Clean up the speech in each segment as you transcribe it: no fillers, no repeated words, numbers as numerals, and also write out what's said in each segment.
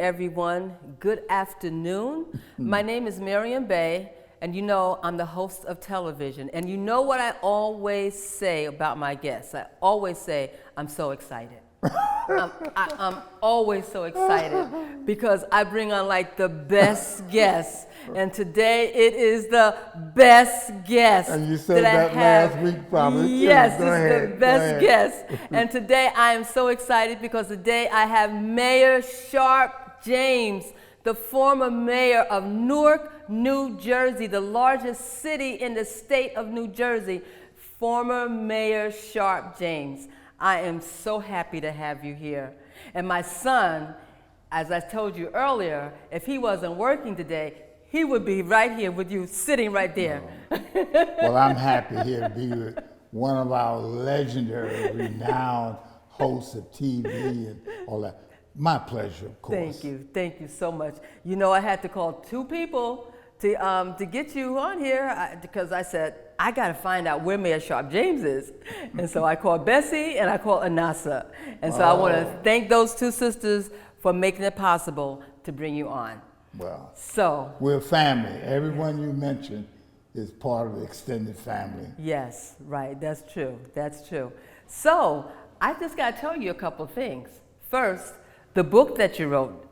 everyone. Good afternoon. My name is Maryam, and you know I'm the host of television. And you know what I always say about my guests? I always say, I'm so excited. I'm always so excited because I bring on like the best guests. And today it is the best guest. And you said that last week probably. Yes, it's the best guest. And today I am so excited because today I have Mayor Sharpe James, the former mayor of Newark, New Jersey, the largest city in the state of New Jersey. Former Mayor Sharpe James. I am so happy to have you here. And my son, as I told you earlier, if he wasn't working today, he would be right here with you, sitting right there. Well, I'm happy here to be with one of our legendary, renowned hosts of TV and all that. My pleasure, of course. Thank you so much. You know, I had to call two people to get you on here because I said, I got to find out where Mayor Sharpe James is. And so I called Bessie and I called Anasa. And so I want to thank those two sisters for making it possible to bring you on. Well, so we're family. Everyone you mentioned is part of the extended family. Yes, right. That's true. That's true. So I just got to tell you a couple of things. First, the book that you wrote,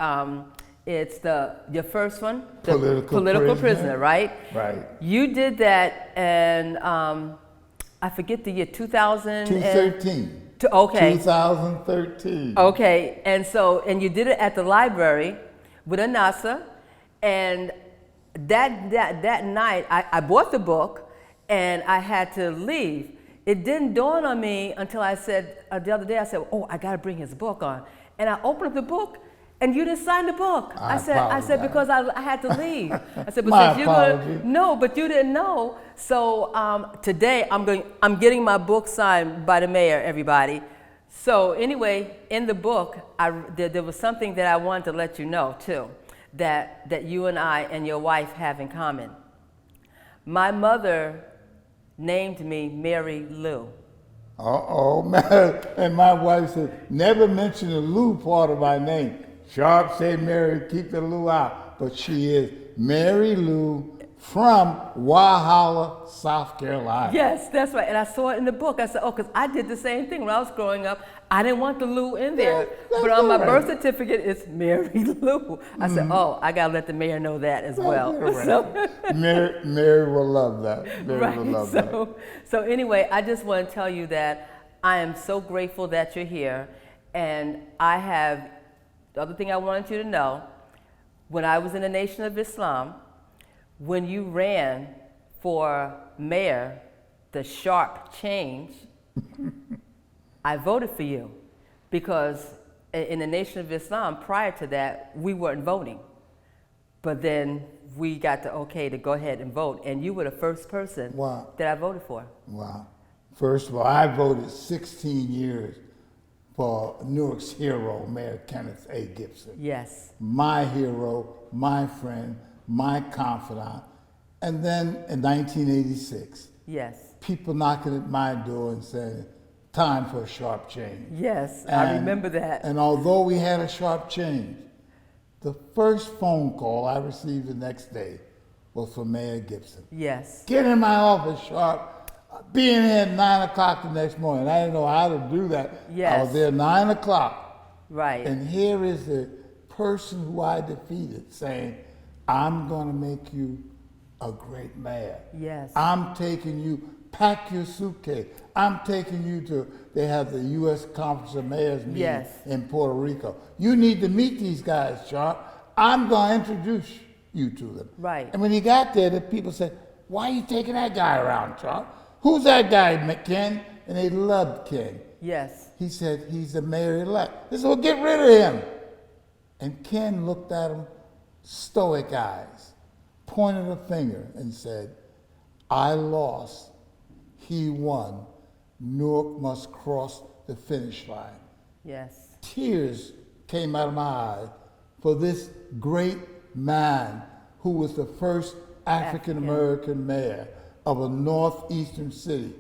it's your first one, Political Prisoner, right? Right. You did that, and I forget the year, 2013. Okay. 2013. Okay, and you did it at the library with Anasa, and that night I bought the book, and I had to leave. It didn't dawn on me until I said the other day. I said, "Oh, I got to bring his book on," and I opened up the book. And you didn't sign the book. I said because I had to leave. I said, but but you didn't know. So today I'm getting my book signed by the mayor, everybody. So anyway, in the book, there was something that I wanted to let you know too, that you and I and your wife have in common. My mother named me Mary Lou. Man. And my wife said, never mention the Lou part of my name. Sharpe said Mary, keep the Lou out. But she is Mary Lou from Walhalla, South Carolina. Yes, that's right. And I saw it in the book. I said, because I did the same thing when I was growing up. I didn't want the Lou in there. But on my birth certificate, it's Mary Lou. I said, I got to let the mayor know that as well. Right. So Mary will love that. Mary will love that. So anyway, I just want to tell you that I am so grateful that you're here. And the other thing I wanted you to know, when I was in the Nation of Islam, when you ran for mayor, the Sharpe change, I voted for you because in the Nation of Islam, prior to that, we weren't voting. But then we got the okay to go ahead and vote, and you were the first person that I voted for. Wow. First of all, I voted 16 years for Newark's hero, Mayor Kenneth Gibson. Yes. My hero, my friend, my confidant. And then in 1986, people knocking at my door and saying, time for a Sharpe change. Yes, I remember that. And although we had a Sharpe change, the first phone call I received the next day was from Mayor Gibson. Yes. Get in my office, Sharpe. Being here at 9 o'clock the next morning. I didn't know how to do that. Yes. I was there 9 o'clock. Right. And here is the person who I defeated saying, I'm going to make you a great mayor. Yes. I'm taking you, pack your suitcase. I'm taking you they have the U.S. Conference of Mayors meeting in Puerto Rico. You need to meet these guys, Sharpe. I'm going to introduce you to them. Right. And when he got there, the people said, why are you taking that guy around, Sharpe? Who's that guy, Ken? And they loved Ken. Yes. He said, he's the mayor-elect. They said, well, get rid of him. And Ken looked at him, stoic eyes, pointed a finger and said, I lost, he won. Newark must cross the finish line. Yes. Tears came out of my eyes for this great man who was the first African-American mayor of a northeastern city.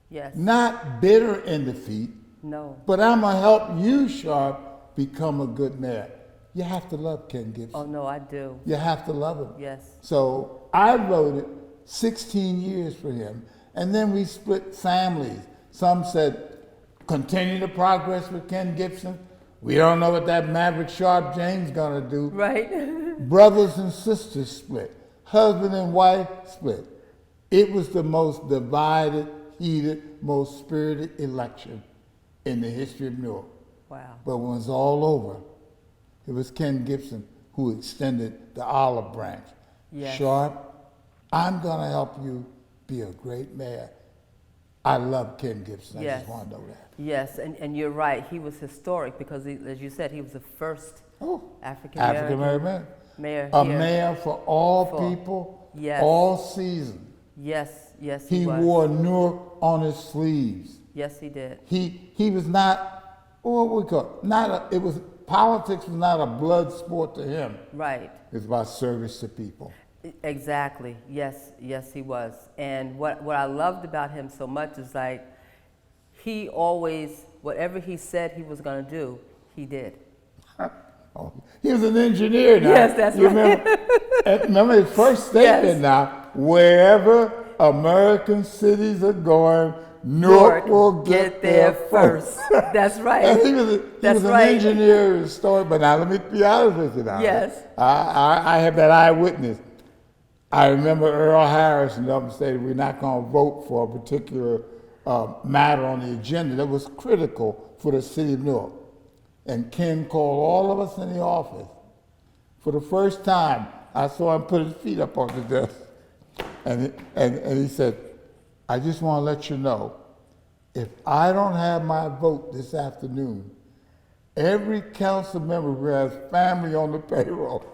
Yes. Not bitter in defeat. No. But I'm going to help you, Sharpe, become a good mayor. you have to love Ken Gibson. Oh, no, I do. You have to love him. Yes. So I voted 16 years for him. And then we split families. Some said, continue the progress with Ken Gibson. We don't know what that Maverick Sharpe James gonna do. Right. Brothers and sisters split. Husband and wife split. It was the most divided, heated, most spirited election in the history of Newark. Wow. But when it was all over, it was Ken Gibson who extended the olive branch. Yes. Sharpe, I'm gonna help you be a great mayor. I love Ken Gibson. I Yes. just want to know that. Yes, and you're right. He was historic because, as you said, he was the first African African-American American mayor a here. mayor for all people, Yes. all seasons. Yes, yes, He was. wore Newark on his sleeves. Yes, he did. He was not what we call not a. It was politics was not a blood sport to him. Right. It's about service to people. Exactly. Yes, yes, he was. And what I loved about him so much is like he always, whatever he said he was going to do, he did. Oh, he was an engineer now. Yes, that's you right. Remember his first statement Yes. now, wherever American cities are going, Newark will get there first. That's right. And he was That's an right. engineer and story, but now let me be honest with you now. Yes. I have that eyewitness. I remember Earl Harris and them say we're not going to vote for a particular matter on the agenda that was critical for the city of Newark. And Ken called all of us in the office. For the first time, I saw him put his feet up on the desk. And he said, I just want to let you know, if I don't have my vote this afternoon, every council member who has family on the payroll,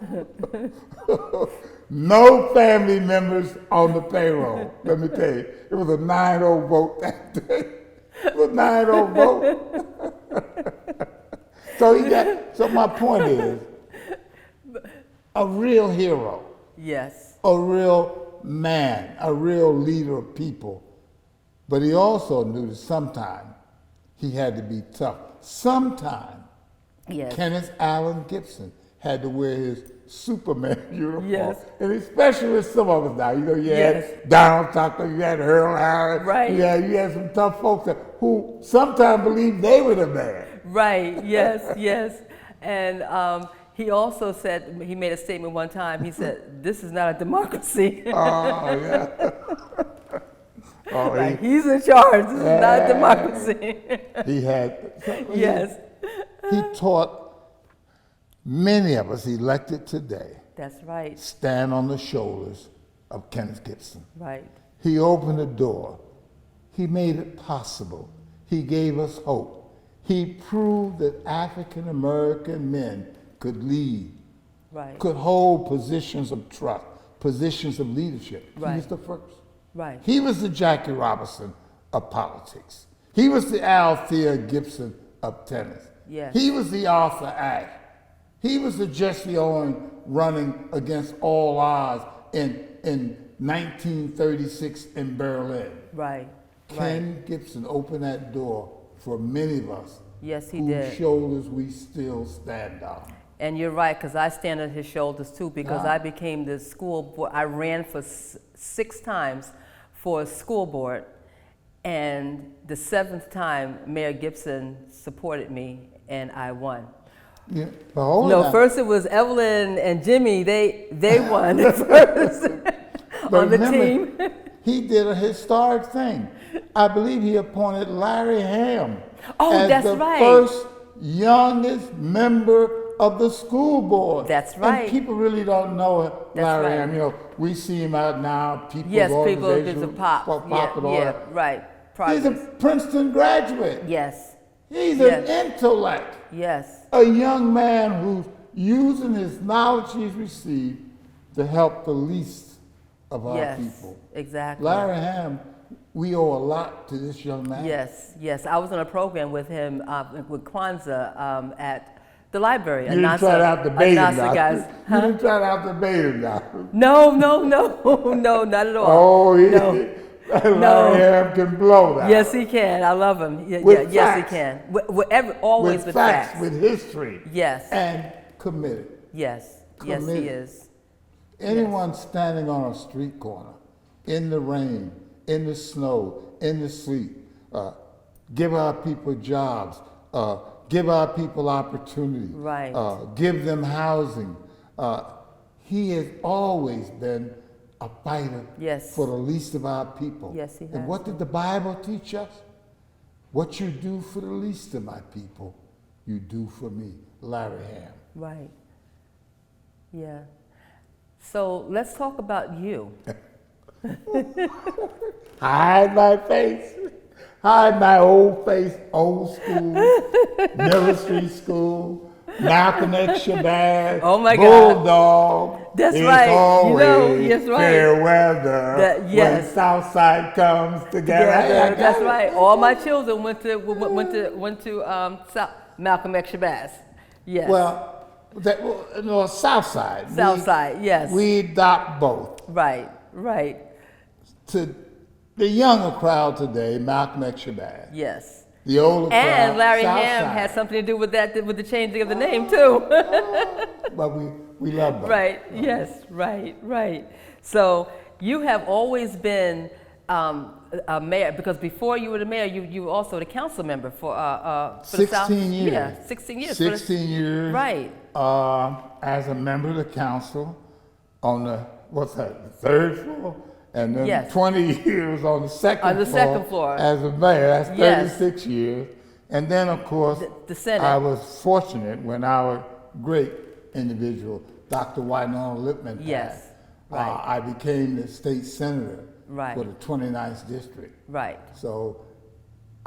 no family members on the payroll. Let me tell you, it was a 9-0 vote that day. It was a 9-0 vote. So my point is, a real hero, Yes. a real man, a real leader of people. But he also knew that sometime he had to be tough. Sometime Yes. Kenneth Allen Gibson had to wear his Superman uniform. Yes. And especially with some of us now. You know, you Yes. had Donald Tucker, you had Earl Harris, Right. you had some tough folks who sometimes believed they were the man. Right, yes, yes. And he also said, he made a statement one time, he said, this is not a democracy. Oh, yeah. Oh, Like, he's in charge, this is not a democracy. he had. Yes. He taught many of us elected today That's right, stand on the shoulders of Kenneth Gibson. right. He opened the door. He made it possible. He gave us hope. He proved that African American men could lead, Right, could hold positions of trust, positions of leadership. He Right. was the first. right. He was the Jackie Robinson of politics. He was the Althea Gibson of tennis. Yes. He was the Arthur Ashe. He was the Jesse Owens running against all odds in 1936 in Berlin. Right, Ken Gibson opened that door for many of us Yes, he whose did. shoulders we still stand on. And you're right, because I stand on his shoulders too, because Yeah. I became the school board, I ran for 6 times for a school board, and the 7th time, Mayor Gibson supported me, and I won. Yeah, but hold No, on. first it was Evelyn and Jimmy, they won first But on the remember, team. He did a historic thing. I believe he appointed Larry Ham Oh, as that's the right. first youngest member of the school board. That's right. And people really don't know That's Larry right. Ham. You know, we see him out now, People's Yes, people, Organization there's a pop. for pop and all Yeah, that. right. He's a Progress. Princeton graduate. Yes, He's Yes. an intellect. yes, A young man who's using his knowledge he's received to help the least of our yes, people. exactly. Larry Ham, we owe a lot to this young man. Yes, yes. I was on a program with him with Kwanzaa at the library. You didn't try to out-debate him now. guys. You didn't try to out-debate him now. No, no, not at all. Oh, No. Larry Ham can blow that. Yes, he can. I love him. With yes, he facts. can. Always with facts, facts. with history. Yes. And committed. Yes. Yes, he Committed. is. Anyone standing on a street corner, in the rain, in the snow, in the sleet, give our people jobs, give our people opportunity, Right. give them housing. He has always been a fighter Yes. for the least of our people. Yes, he has. And what did the Bible teach us? What you do for the least of my people, you do for me. Larry Ham. Right. Yeah. So let's talk about you. Hide my face. Hide my old face, old school, Miller Street School, Malcolm X Shabazz, Oh my God. Bulldog. That's it's right. You know, always that's right. fair weather Yes. when Southside comes together. Hey, I got That's it. right. All my children went to Malcolm X Shabazz. Yes. Well, Southside. Southside, yes. We adopt both. Right. Right. To the younger crowd today, Malcolm X Shabazz. Yes. The older crowd, And Larry Ham Southside. had something to do with that, with the changing of the name too. But we love both. Right. Yes. Right. Right. So you have always been a mayor, because before you were the mayor, you were also the council member for the South. 16 years. Yeah, 16 years. 16 years. Right. As a member of the council on the, the third floor? And then Yes. 20 years on the second floor. On the second floor. As a mayor. That's Yes. 36 years. And then, of course, The Senate. I was fortunate when our great individual, Dr. Winona Lippman, passed. Yes. Right. I became the state senator Right. for the 29th district. Right. So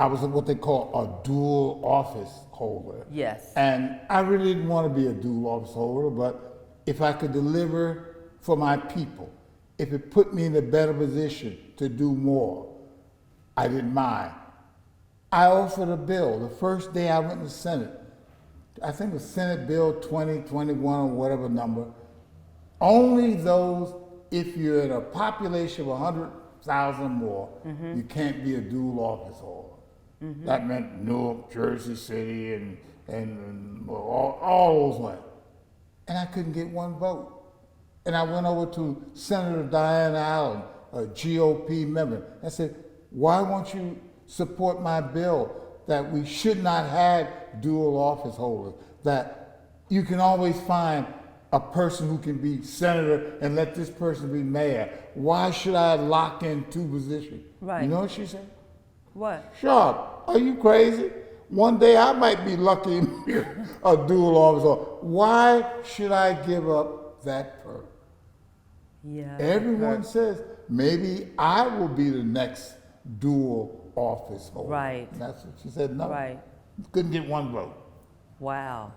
I was what they call a dual office holder. Yes. And I really didn't want to be a dual office holder, but if I could deliver for my people, if it put me in a better position to do more, I didn't mind. I offered a bill the first day I went to the Senate. I think it was Senate Bill 2021 or whatever number. Only those, if you're in a population of 100,000 more, you can't be a dual office holder. That meant Newark, Jersey City, and all those went. And I couldn't get one vote. And I went over to Senator Diane Allen, a GOP member. I said, why won't you support my bill that we should not have dual office holders, that you can always find a person who can be senator and let this person be mayor. Why should I lock in two positions? Right. You know what she said? What? Sharpe, are you crazy? One day I might be lucky and be a dual office holder. Why should I give up that perk? Yeah. Everyone says maybe I will be the next dual office holder. Right. And that's what she said. No. Right. Couldn't get one vote. Wow.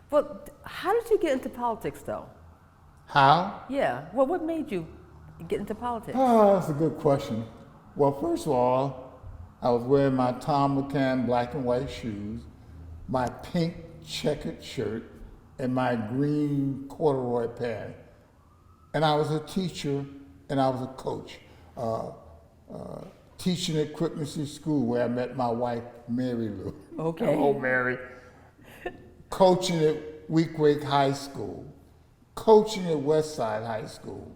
Well, how did you get into politics, though? How? Yeah. Well, what made you get into politics? Oh, that's a good question. Well, first of all, I was wearing my Tom McCann black and white shoes, my pink checkered shirt, and my green corduroy pants. And I was a teacher and I was a coach. Teaching at Cripnessy School where I met my wife, Mary Lou. Okay. Hello, Mary. Coaching at Weequahic High School. Coaching at Westside High School.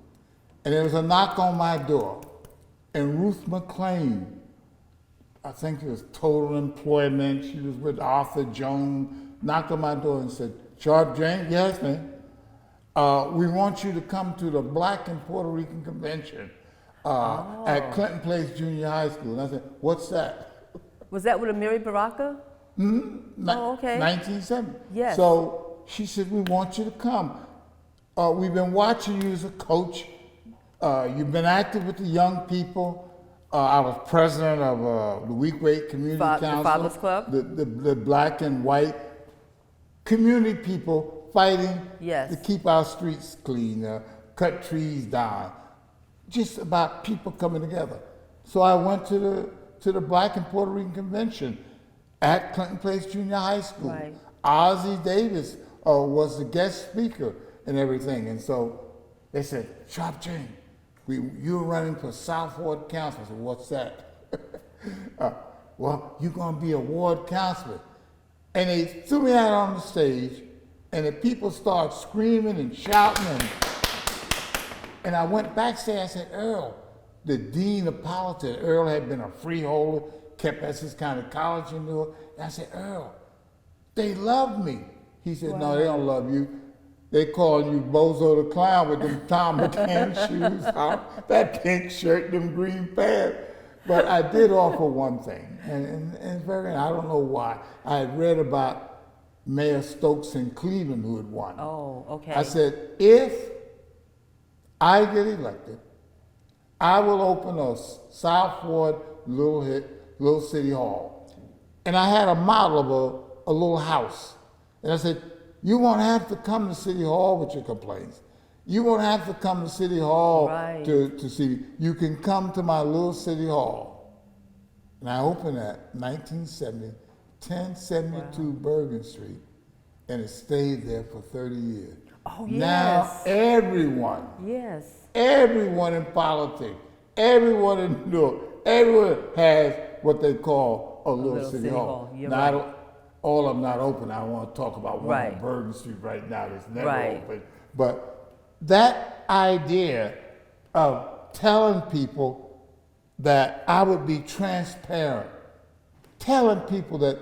And there was a knock on my door. And Ruth McLean, I think it was Total Employment, she was with Arthur Jones, knocked on my door and said, Sharpe James, yes, ma'am. We want you to come to the Black and Puerto Rican Convention at Clinton Place Junior High School. And I said, what's that? Was that with Amiri Baraka? Oh, okay. 1970. Yes. So she said, we want you to come. We've been watching you as a coach. You've been active with the young people. I was president of the Weequahic Community Council. The Fatherless Club? The black and white community people fighting Yes. to keep our streets clean, cut trees down. Just about people coming together. So I went to the Black and Puerto Rican Convention at Clinton Place Junior High School. Right. Ozzie Davis was the guest speaker and everything. And so they said, Sharpe James, you're running for South Ward Council. I said, what's that? Well, you're going to be a ward councilor. And they threw me out on the stage And the people started screaming and shouting, and I went backstage. I said, Earl, the dean of politics, Earl had been a freeholder, kept at this kind of college in Newark. And I said, Earl, they love me. He said, Wow. no, they don't love you. They calling you Bozo the Clown with them Tom McCann shoes on, that pink shirt, them green pants. But I did offer one thing, and it's very, I don't know why. I had read about Mayor Stokes in Cleveland who had won. Oh, okay. I said, if I get elected, I will open a South Ward little city hall. And I had a model of a little house. And I said, you won't have to come to City Hall with your complaints. You won't have to come to City Hall Right. to see. You can come to my little City Hall. And I opened that 1970, 1072 Bergen Street, and it stayed there for 30 years. Oh, Now yes. everyone Yes. in politics, everyone in Newark, everyone has what they call a little city hall. You're Now, right. all of them not open. I don't want to talk about one Right. on Bergen Street right now that's never Right. open. But that idea of telling people that I would be transparent, telling people that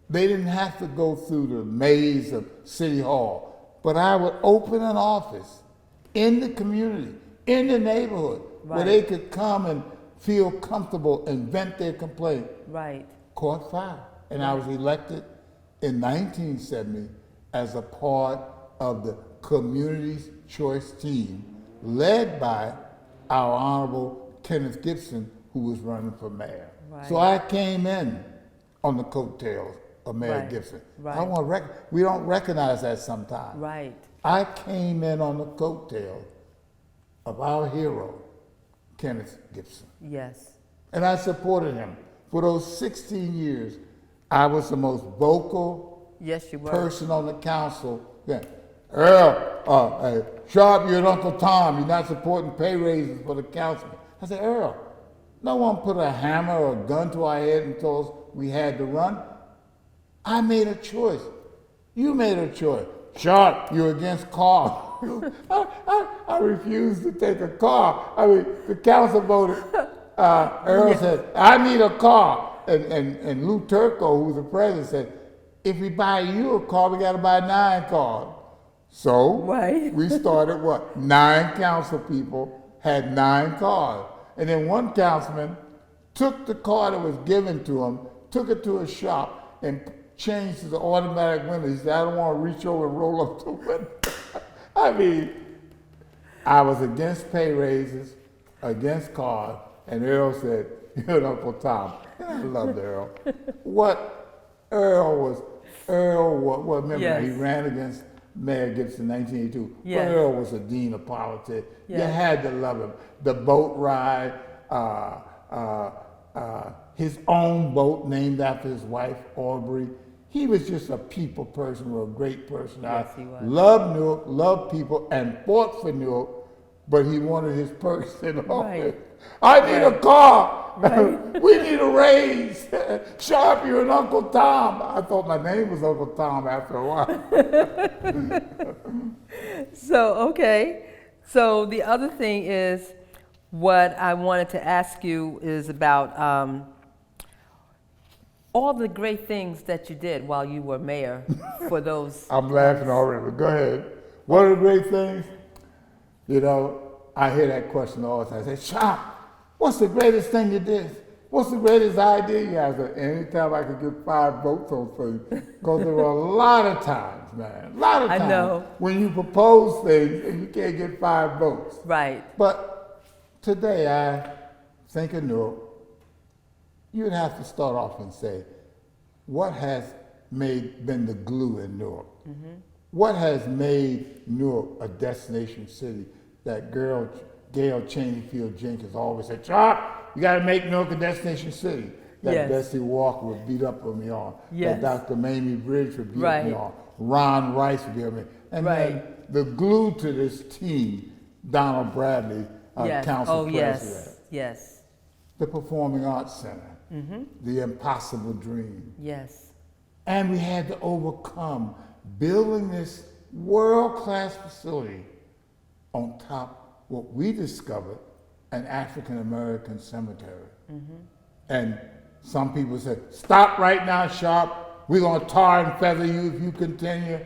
they didn't have to go through the maze of City Hall, but I would open an office in the community, in the neighborhood, where Right. they could come and feel comfortable and vent their complaint. Right. Caught fire. And I was elected in 1970 as a part of the Community's Choice team, led by our Honorable Kenneth Gibson, who was running for mayor. Right. So I came in on the coattails of Mayor Right. Gibson. Right. I want we don't recognize that sometimes. Right. I came in on the coattails of our hero, Kenneth Gibson. Yes. And I supported him. For those 16 years, I was the most vocal Yes, you were. person on the council. Yeah. Earl, Sharpe, you and Uncle Tom, you're not supporting pay raises for the councilman. I said, Earl, no one put a hammer or a gun to our head and told us we had to run. I made a choice. You made a choice. Sharpe, you're against cars. I refused to take a car. I mean, the council voted. Earl said, I need a car. And Lou Turco, who was the president, said, if we buy you a car, we got to buy 9 cars. So Right. we started what? 9 council people had 9 cars. And then one councilman took the car that was given to him, took it to a shop, and changed to the automatic window. He said, I don't want to reach over and roll up the window. I mean, I was against pay raises, against cars, and Earl said, you're an Uncle Tom. And I loved Earl. Remember, Yes. he ran against Mayor Gibson in 1982. Yes. Earl was a dean of politics. You Yes. had to love him. The boat ride, his own boat named after his wife, Aubrey. He was just a people person, a great person. Yes, he was. Loved Newark, loved people, and fought for Newark, but he wanted his purse in office. Right. I need a car. Right. We need a raise. Sharpe, you're an Uncle Tom. I thought my name was Uncle Tom after a while. So, okay. So the other thing is, what I wanted to ask you is about all the great things that you did while you were mayor for those. I'm laughing already, but go ahead. What are the great things? You know, I hear that question all the time. I say, Sharpe, what's the greatest thing you did? What's the greatest idea you have? Anytime I could get 5 votes on things, because there were a lot of times, man, a lot of times I know. when you propose things and you can't get 5 votes. Right. But today I think of Newark, you'd have to start off and say, what has been the glue in Newark? Mm-hmm. What has made Newark a destination city? That girl, Gail Cheneyfield Jenkins, always said, Sharpe, you got to make Newark a destination city. That Yes. Bessie Walker would beat up on me on. Yes. That Dr. Mamie Bridge would beat Right. me on. Ron Rice would beat me. And Right. then the glue to this team, Donald Bradley, Yes. council Oh, president. yes. Yes. The Performing Arts Center, Mm-hmm. the Impossible Dream. Yes. And we had to overcome building this world-class facility on top what we discovered, an African-American cemetery. And some people said, stop right now, Sharpe. We're gonna tar and feather you if you continue.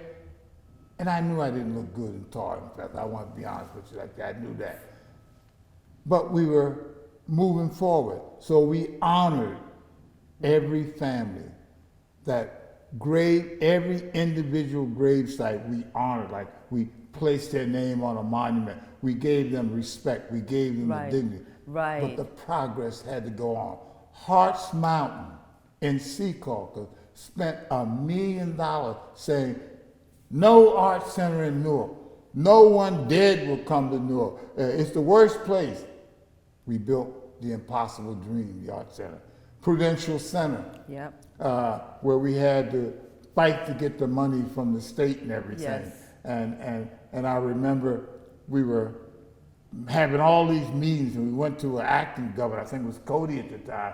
And I knew I didn't look good in tar and feather. I want to be honest with you like that, I knew that. But we were moving forward. So we honored every family. Every individual grave site we honored, like we placed their name on a monument. We gave them respect, we gave them the dignity. Right. But the progress had to go on. Hart's Mountain in Secaucus spent $1 million saying, no art center in Newark. No one dead will come to Newark. It's the worst place. We built the impossible dream, the art center. Prudential Center, where we had to fight to get the money from the state and everything. Yes. And I remember we were having all these meetings, and we went to an acting governor, I think it was Cody at the time.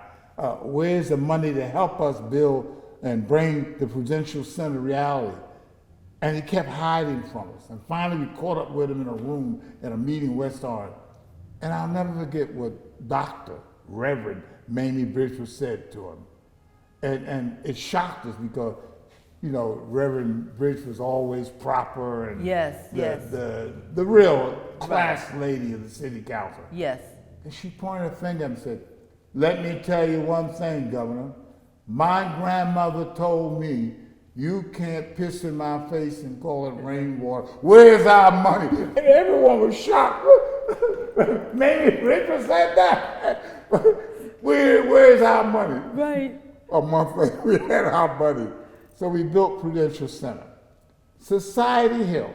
Where's the money to help us build and bring the Prudential Center reality? And he kept hiding from us. And finally we caught up with him in a room at a meeting in West Orange. And I'll never forget what Dr. Reverend Mamie Bridgeforth said to him. And it shocked us because, you know, Reverend Bridgeforth was always proper and the real class lady of the city council. Yes. And she pointed her finger and said, let me tell you one thing, Governor. My grandmother told me you can't piss in my face and call it rainwater. Where's our money? And everyone was shocked. Maybe Richard said that. Where's our money? Right. A month later, we had our money. So we built Prudential Center. Society Hill,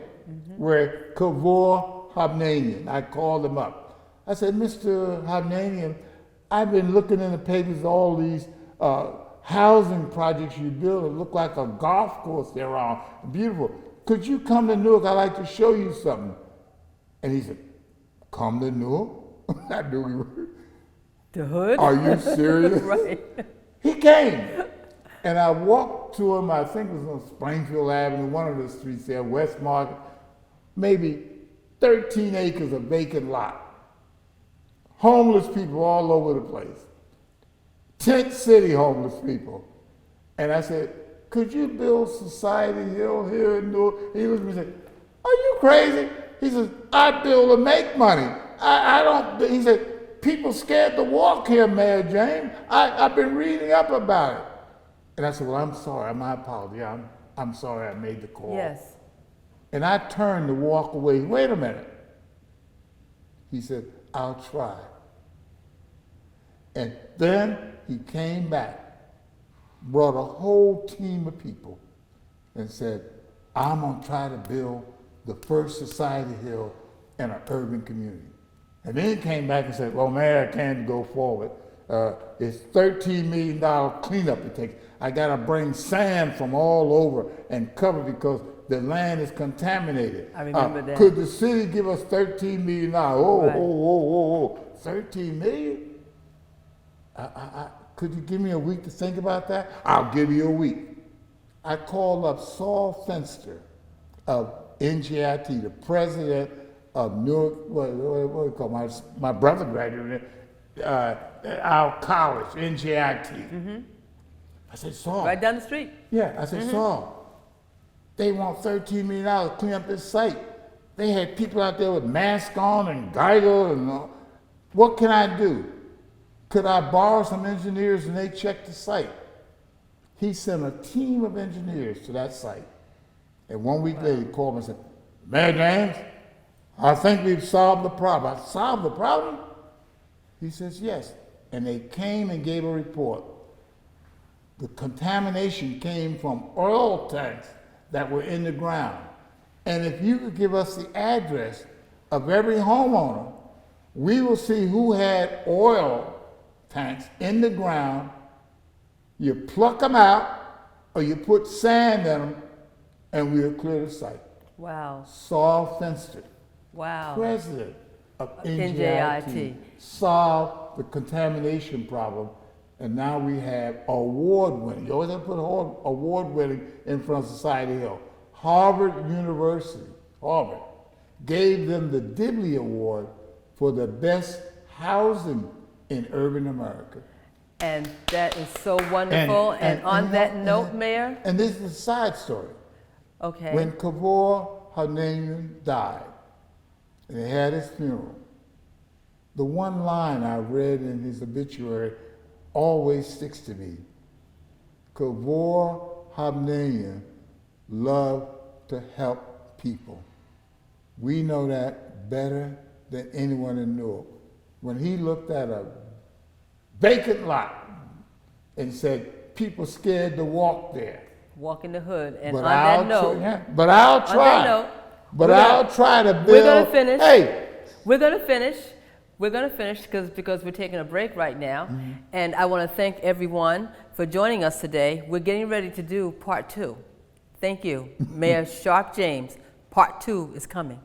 where Kavor Habnanian, I called him up. I said, Mr. Habnanian, I've been looking in the papers, all these housing projects you build that look like a golf course they're on. Beautiful. Could you come to Newark? I'd like to show you something. And he said, come to Newark? I knew he would. The hood? Are you serious? Right. He came. And I walked to him, I think it was on Springfield Avenue, one of the streets there, West Market, maybe 13 acres of vacant lot. Homeless people all over the place. Tent City homeless people. And I said, could you build Society Hill here in Newark? He looked at me and said, are you crazy? He says, I build to make money. I don't, he said, people scared to walk here, Mayor James. I've been reading up about it. And I said, well, I'm sorry, my apology. I'm sorry I made the call. Yes. And I turned to walk away. Wait a minute. He said, I'll try. And then he came back, brought a whole team of people and said, I'm gonna try to build the first Society Hill in an urban community. And then he came back and said, well, Mayor, I can't go forward. It's $13 million cleanup it takes. I gotta bring sand from all over and cover because the land is contaminated. I remember that. Could the city give us $13 million? Oh, 13 million? Could you give me a week to think about that? I'll give you a week. I called up Saul Fenster of NJIT, the president of Newark, what do you call my brother graduated our college, NJIT. I said, Saul. Right down the street. Yeah, I said, Saul, they want $13 million to clean up this site. They had people out there with masks on and Geiger and all. What can I do? Could I borrow some engineers and they check the site? He sent a team of engineers to that site. And 1 week later, he called me and said, Mayor James, I think we've solved the problem. I solved the problem? He says, yes. And they came and gave a report. The contamination came from oil tanks that were in the ground. And if you could give us the address of every homeowner, we will see who had oil tanks in the ground. You pluck them out, or you put sand in them, and we'll clear the site. Wow. Saul Fenster, Wow. president of NJIT. NJIT, solved the contamination problem, and now we have award-winning. You always have to put award-winning in front of Society Hill. Harvard University, Harvard, gave them the Dibley Award for the best housing in urban America. And that is so wonderful. And on that note, Mayor. And this is a side story. Okay. When Kavor Hananian died, and they had his funeral, the one line I read in his obituary always sticks to me. Kavor Hananian loved to help people. We know that better than anyone in Newark. When he looked at a vacant lot and said, people scared to walk there. Walk in the hood. And But on that note, but I'll try. On that note, But I'll try to build. We're going to finish. Hey. We're going to finish. We're going to finish because we're taking a break right now. Mm-hmm. And I want to thank everyone for joining us today. We're getting ready to do part 2. Thank you. Mayor Sharpe James. Part 2 is coming.